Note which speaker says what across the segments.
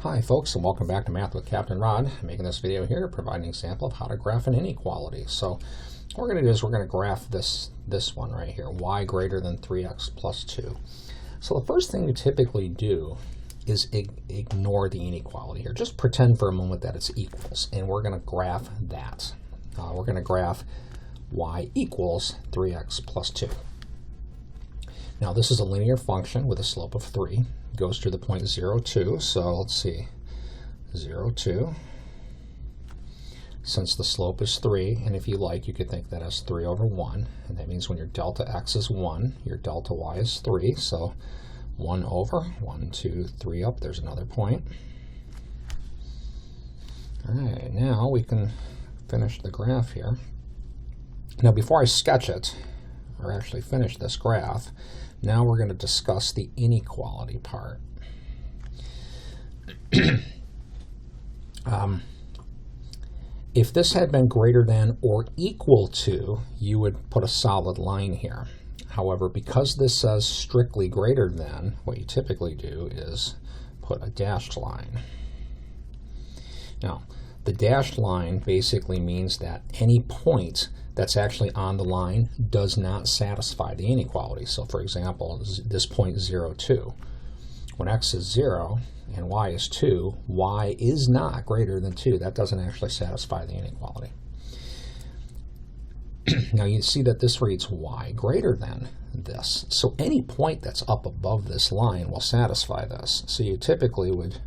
Speaker 1: Hi folks, and welcome back to Math with Captain Rod. I'm making this video here to provide an example of how to graph an inequality. So what we're going to do is we're going to graph this one right here, y greater than 3x plus 2. So the first thing we typically do is ignore the inequality here. Just pretend for a moment that it's equals, and we're going to graph that. We're going to graph y equals 3x plus 2. Now this is a linear function with a slope of 3. It goes to the point 0, 2. So let's see, 0, 2. Since the slope is 3, and if you like, you could think that as 3 over 1. And that means when your delta x is 1, your delta y is 3. So 1 over, 1, 2, 3 up, there's another point. All right, now we can finish the graph here. Now before I sketch it, or actually finish this graph, now we're going to discuss the inequality part. If this had been greater than or equal to, you would put a solid line here. However, because this says strictly greater than, what you typically do is put a dashed line. Now, the dashed line basically means that any point that's actually on the line does not satisfy the inequality. So for example, this point 0, 2. When x is 0 and y is 2, y is not greater than 2. That doesn't actually satisfy the inequality. Now you see that this reads y greater than this. So any point that's up above this line will satisfy this. So you typically would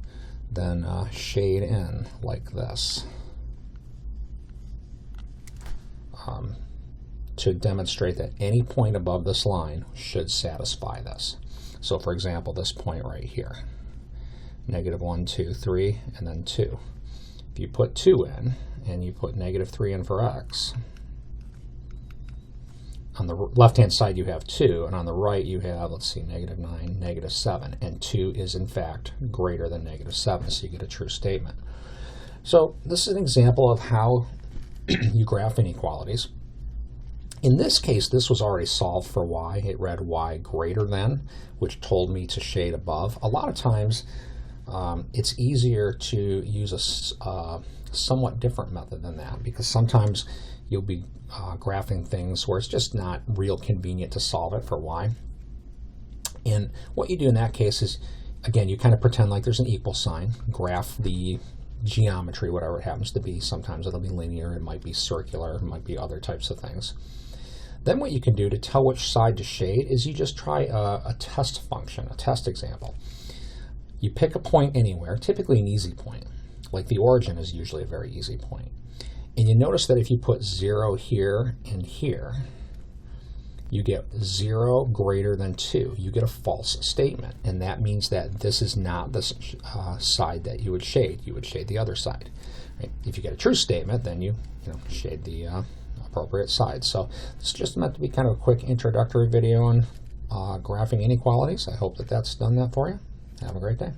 Speaker 1: then shade in like this to demonstrate that any point above this line should satisfy this. So for example, this point right here, negative 1, 2, 3, and then 2. If you put 2 in, and you put negative 3 in for x, on the left-hand side you have 2, and on the right you have, let's see, negative 9, negative 7, and 2 is in fact greater than negative 7, so you get a true statement. So this is an example of how you graph inequalities. In this case, this was already solved for y. It read y greater than, which told me to shade above. A lot of times it's easier to use a somewhat different method than that, because sometimes you'll be graphing things where it's just not real convenient to solve it for y. And what you do in that case is, again, you kind of pretend like there's an equal sign, graph the geometry, whatever it happens to be. Sometimes it'll be linear, it might be circular, it might be other types of things. Then what you can do to tell which side to shade is you just try a test function, a test example. You pick a point anywhere, typically an easy point. Like the origin is usually a very easy point. And you notice that if you put 0 here and here, you get 0 greater than 2. You get a false statement, and that means that this is not the side that you would shade. You would shade the other side. Right? If you get a true statement, then you shade the appropriate side. So this is just meant to be kind of a quick introductory video on graphing inequalities. I hope that that's done that for you. Have a great day.